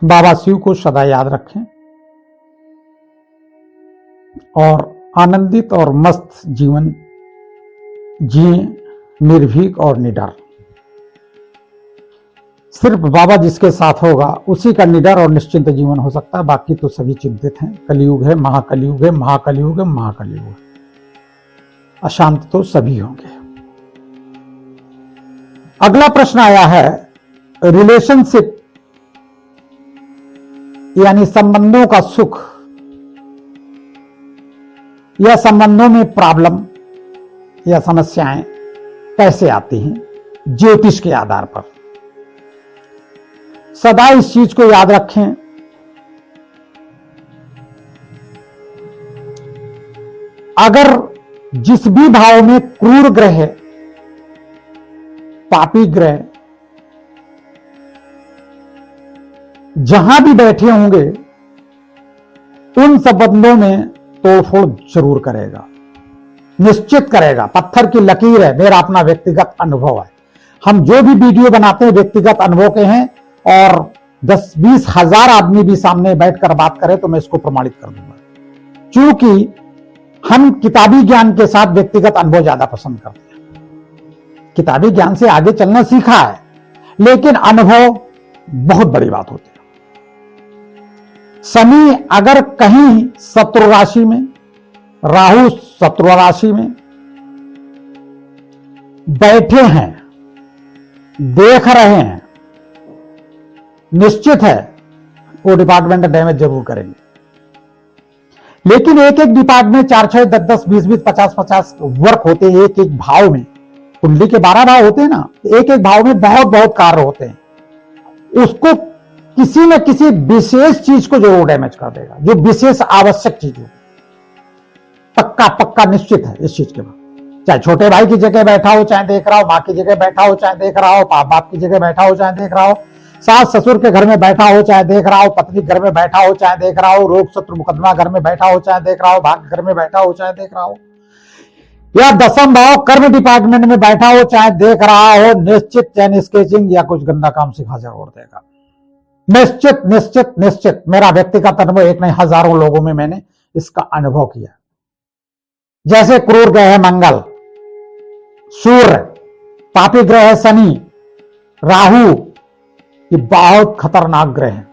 बाबा शिव को सदा याद रखें और आनंदित और मस्त जीवन जिए, निर्भीक और निडर। सिर्फ बाबा जिसके साथ होगा उसी का निडर और निश्चिंत जीवन हो सकता है, बाकी तो सभी चिंतित हैं। कलयुग है, महाकलयुग है, महाकलयुग है, महाकलयुग है। अशांत तो सभी होंगे। अगला प्रश्न आया है, रिलेशनशिप यानी संबंधों का सुख या संबंधों में प्रॉब्लम या समस्याएं कैसे आती हैं ज्योतिष के आधार पर। सदा इस चीज को याद रखें, अगर जिस भी भाव में क्रूर ग्रह, पापी ग्रह जहां भी बैठे होंगे, उन संबंधों में तोड़फोड़ जरूर करेगा, निश्चित करेगा। पत्थर की लकीर है, मेरा अपना व्यक्तिगत अनुभव है। हम जो भी वीडियो बनाते हैं व्यक्तिगत अनुभव के हैं, और 10-20 हजार आदमी भी सामने बैठकर बात करें तो मैं इसको प्रमाणित कर दूंगा, क्योंकि हम किताबी ज्ञान के साथ व्यक्तिगत अनुभव ज्यादा पसंद करते हैं। किताबी ज्ञान से आगे चलना सीखा है, लेकिन अनुभव बहुत बड़ी बात होती है। शनि अगर कहीं शत्रु राशि में, राहु शत्रु राशि में बैठे हैं, देख रहे हैं, निश्चित है वो डिपार्टमेंट डैमेज जरूर करेंगे। लेकिन एक एक डिपार्टमेंट 4-6, 10-10, 20-20, 50-50 वर्क होते हैं एक एक भाव में। कुंडली के 12 भाव होते हैं ना, एक एक भाव में बहुत बहुत कार्य होते हैं। उसको किसी न किसी विशेष चीज को जरूर डैमेज कर देगा, जो विशेष आवश्यक चीज हो। पक्का पक्का निश्चित है इस चीज के बाद। चाहे छोटे भाई की जगह बैठा हो, चाहे देख रहा हो, मां की जगह बैठा हो, चाहे देख रहा हो, बाप की जगह बैठा हो, चाहे देख रहा हो, सास ससुर के घर में बैठा हो, चाहे देख रहा हो, पत्नी घर में बैठा हो, चाहे देख रहा हो, रोग शत्रु मुकदमा घर में बैठा हो, चाहे देख रहा हो, भाग्य घर में बैठा हो, चाहे देख रहा हो, या 10th भाव कर्म डिपार्टमेंट में बैठा हो, चाहे देख रहा हो, निश्चित चैन स्केचिंग या कुछ गंदा काम सिखा जरूर देगा। निश्चित निश्चित निश्चित। मेरा व्यक्तिगत अनुभव, एक नहीं हजारों लोगों में मैंने इसका अनुभव किया। जैसे क्रूर ग्रह है मंगल, सूर्य, पापी ग्रह है शनि, राहु, ये बहुत खतरनाक ग्रह है,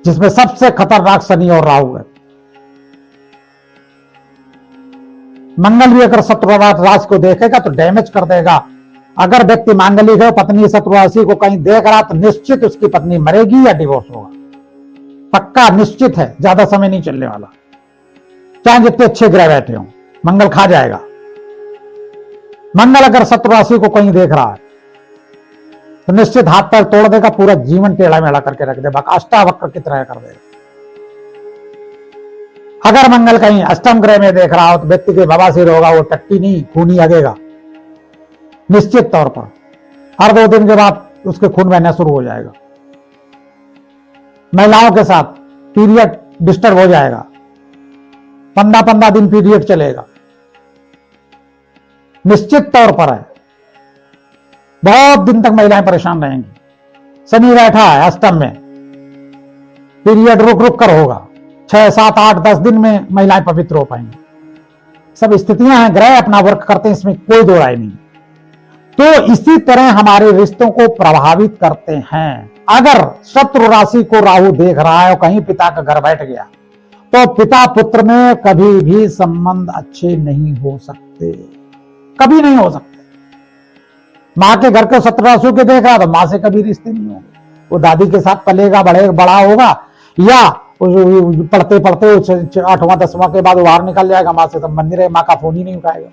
जिसमें सबसे खतरनाक शनि और राहु है। मंगल भी अगर शत्रु राशि को देखेगा तो डैमेज कर देगा। अगर व्यक्ति मांगलिक है, पत्नी शत्रु राशि को कहीं देख रहा तो निश्चित उसकी पत्नी मरेगी या डिवोर्स होगा, पक्का निश्चित है। ज्यादा समय नहीं चलने वाला, चाहे जितने अच्छे ग्रह बैठे हो, मंगल खा जाएगा। मंगल अगर शत्रु राशि को कहीं देख रहा है तो निश्चित हाथ पैर तोड़ देगा, पूरा जीवन टेढ़ा मेढ़ा करके रख देगा, अष्टावक्र की तरह कर देगा। अगर मंगल कहीं अष्टम ग्रह में देख रहा हो तो व्यक्ति के बवासीर होगा, वो टट्टी नहीं खूनी लगेगा निश्चित तौर पर। हर 2 दिन के बाद उसके खून बहना शुरू हो जाएगा। महिलाओं के साथ पीरियड डिस्टर्ब हो जाएगा, 15-15 दिन पीरियड चलेगा, निश्चित तौर पर है। बहुत दिन तक महिलाएं परेशान रहेंगी। शनि बैठा है अष्टम में, पीरियड रुक रुक कर होगा, 6, 7, 8, 10 दिन में महिलाएं पवित्र हो पाएंगी। सब स्थितियां हैं, ग्रह अपना वर्क करते हैं, इसमें कोई दो राय नहीं। तो इसी तरह हमारे रिश्तों को प्रभावित करते हैं। अगर शत्रु राशि को राहु देख रहा है और कहीं पिता का घर बैठ गया तो पिता पुत्र में कभी भी संबंध अच्छे नहीं हो सकते, कभी नहीं हो सकते। मां के घर को शत्रु राशि के देख रहा तो मां से कभी रिश्ते नहीं होंगे। वो दादी के साथ पलेगा, बड़ा होगा, या पढ़ते पढ़ते 8वां 10वां के बाद बाहर निकल जाएगा, मां से संबंध नहीं रहे, मां का फोन ही नहीं उठाएगा।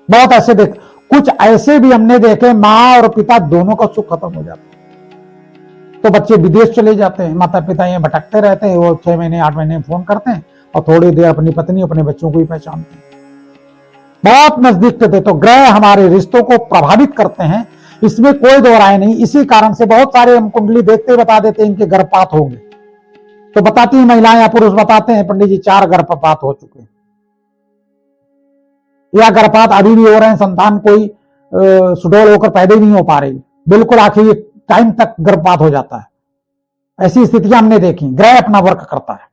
बहुत ऐसे कुछ ऐसे भी हमने देखे, मां और पिता दोनों का सुख खत्म हो जाता है, तो बच्चे विदेश चले जाते हैं, माता पिता यहाँ भटकते रहते हैं। वो 6 महीने 8 महीने फोन करते हैं और थोड़ी देर अपनी पत्नी अपने बच्चों को ही पहचानते हैं। बहुत नजदीक थे। तो ग्रह हमारे रिश्तों को प्रभावित करते हैं, इसमें कोई दो राय नहीं। इसी कारण से बहुत सारे हम कुंडली देखते बता देते हैं इनके गर्भपात होंगे, तो बताती है महिलाएं या पुरुष बताते हैं पंडित जी 4 गर्भपात हो चुके हैं, या गर्भपात अभी भी हो रहे हैं, संतान कोई सुडौल होकर पैदा ही नहीं हो पा रही। बिल्कुल आखिर टाइम तक गर्भपात हो जाता है। ऐसी स्थितियां हमने देखी। ग्रह अपना वर्क करता है।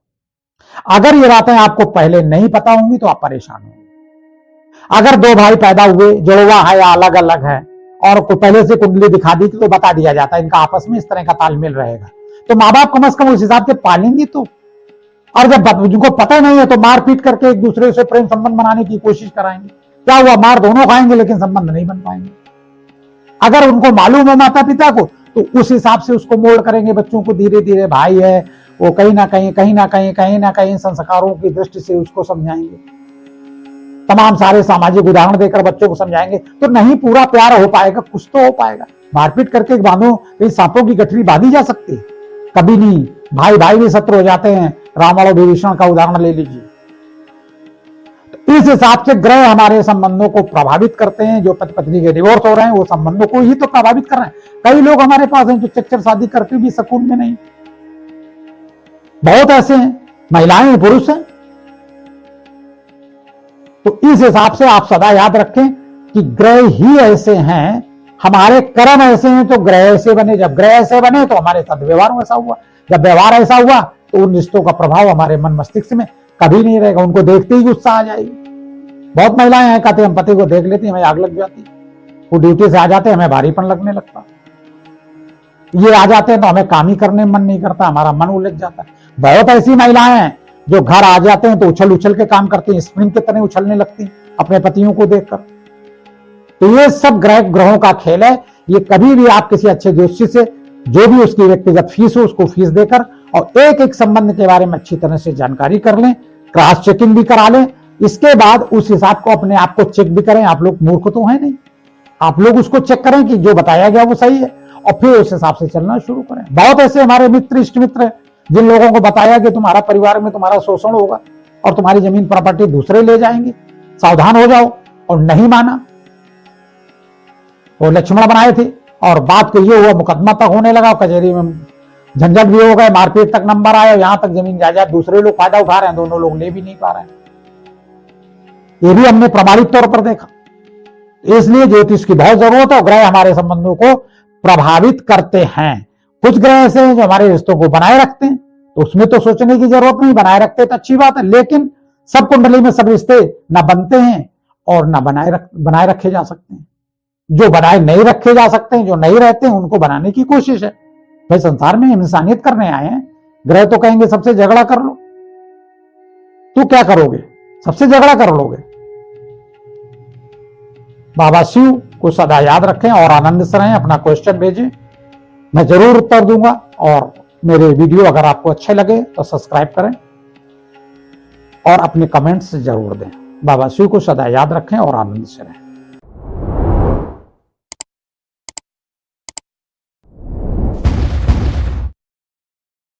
अगर ये बातें आपको पहले नहीं पता होंगी तो आप परेशान होंगे। अगर दो भाई पैदा हुए, जुड़वा है या अलग अलग है, और को पहले से कुंडली दिखा दी तो बता दिया जाता है इनका आपस में इस तरह का तालमेल रहेगा, तो माँ बाप कम से कम उस हिसाब से पालेंगे तो। और जब जिनको पता नहीं है तो मारपीट करके एक दूसरे से प्रेम संबंध बनाने की कोशिश कराएंगे। क्या हुआ, मार दोनों खाएंगे लेकिन संबंध नहीं बन पाएंगे। अगर उनको मालूम है माता पिता को तो उस हिसाब से उसको मोल्ड करेंगे बच्चों को। धीरे धीरे भाई है वो कहीं ना कहीं संस्कारों की दृष्टि से उसको समझाएंगे। तमाम सारे सामाजिक उदाहरण देकर बच्चों को समझाएंगे तो नहीं पूरा प्यार हो पाएगा, कुछ तो हो पाएगा। मारपीट करके बांधो, कहीं सांपों की गठरी बांधी जा सकती है? कभी नहीं। भाई भाई भी शत्रु हो जाते हैं। रावण और विभीषण का उदाहरण ले लीजिए। तो इस हिसाब से ग्रह हमारे संबंधों को प्रभावित करते हैं। जो पति पत्नी के डिवोर्स हो रहे हैं वो संबंधों को ही तो प्रभावित कर रहे हैं। कई लोग हमारे पास हैं जो चच्चर शादी करके भी सुकून में नहीं। बहुत ऐसे हैं, महिलाएं हैं, पुरुष हैं। तो इस हिसाब से आप सदा याद रखें कि ग्रह ही ऐसे हैं, हमारे कर्म ऐसे हैं तो ग्रह ऐसे बने। जब ग्रह ऐसे बने तो हमारे साथ व्यवहार ऐसा हुआ। जब व्यवहार ऐसा हुआ तो उन रिश्तों का प्रभाव हमारे मन मस्तिष्क में कभी नहीं रहेगा। उनको देखते ही गुस्सा आ जाएगी। बहुत महिलाएं हैं कहते हम पति को देख लेती हमें आग लग जाती। वो ड्यूटी से आ जाते हमें भारीपन लगने लगता। ये आ जाते हैं तो हमें काम ही करने में मन नहीं करता, हमारा मन उलझ जाता है। बहुत ऐसी महिलाएं हैं जो घर आ जाते हैं तो उछल उछल के काम करती हैं, स्प्रिंग की तरह उछलने लगती अपने पतियों को देखकर। तो ये सब ग्रहों का खेल है। ये कभी भी आप किसी अच्छे ज्योतिषी से जो भी उसकी व्यक्तिगत फीस हो उसको फीस देकर और एक एक संबंध के बारे में अच्छी तरह से जानकारी कर लें, क्रॉस चेकिंग भी करा लें। इसके बाद उस हिसाब को अपने आप को चेक भी करें। आप लोग मूर्ख तो है नहीं, आप लोग उसको चेक करें कि जो बताया गया वो सही है और फिर उस हिसाब से चलना शुरू करें। बहुत ऐसे हमारे मित्र इष्ट मित्र हैं जिन लोगों को बताया कि तुम्हारा परिवार में तुम्हारा शोषण होगा और तुम्हारी जमीन प्रॉपर्टी दूसरे ले जाएंगे, सावधान हो जाओ, और नहीं माना। वो लक्ष्मण बनाए थे और बात को ये हुआ मुकदमा तक होने लगा, कचहरी में झंझट भी हो गए, मारपीट तक नंबर आया, यहां तक जमीन जायदाद दूसरे लोग फायदा उठा रहे हैं, दोनों लोग ले भी नहीं पा रहे हैं। ये भी हमने प्रमाणित तौर पर देखा। इसलिए ज्योतिष की बहुत जरूरत है। ग्रह हमारे संबंधों को प्रभावित करते हैं। कुछ ग्रह ऐसे हैं जो हमारे रिश्तों को बनाए रखते हैं, तो उसमें तो सोचने की जरूरत नहीं। बनाए रखते तो अच्छी बात है, लेकिन सब कुंडली में सब रिश्ते ना बनते हैं और ना बनाए रखे जा सकते हैं। जो बनाए नहीं रखे जा सकते हैं, जो नहीं रहते हैं, उनको बनाने की कोशिश है। भाई संसार में इंसानियत करने आए हैं। ग्रह तो कहेंगे सबसे झगड़ा कर लो, तो क्या करोगे? सबसे झगड़ा कर लोगे। बाबा शिव को सदा याद रखें और आनंद से रहें। अपना क्वेश्चन भेजें, मैं जरूर उत्तर दूंगा। और मेरे वीडियो अगर आपको अच्छे लगे तो सब्सक्राइब करें और अपने कमेंट्स जरूर दें। बाबा शिव को सदा याद रखें और आनंद से रहें।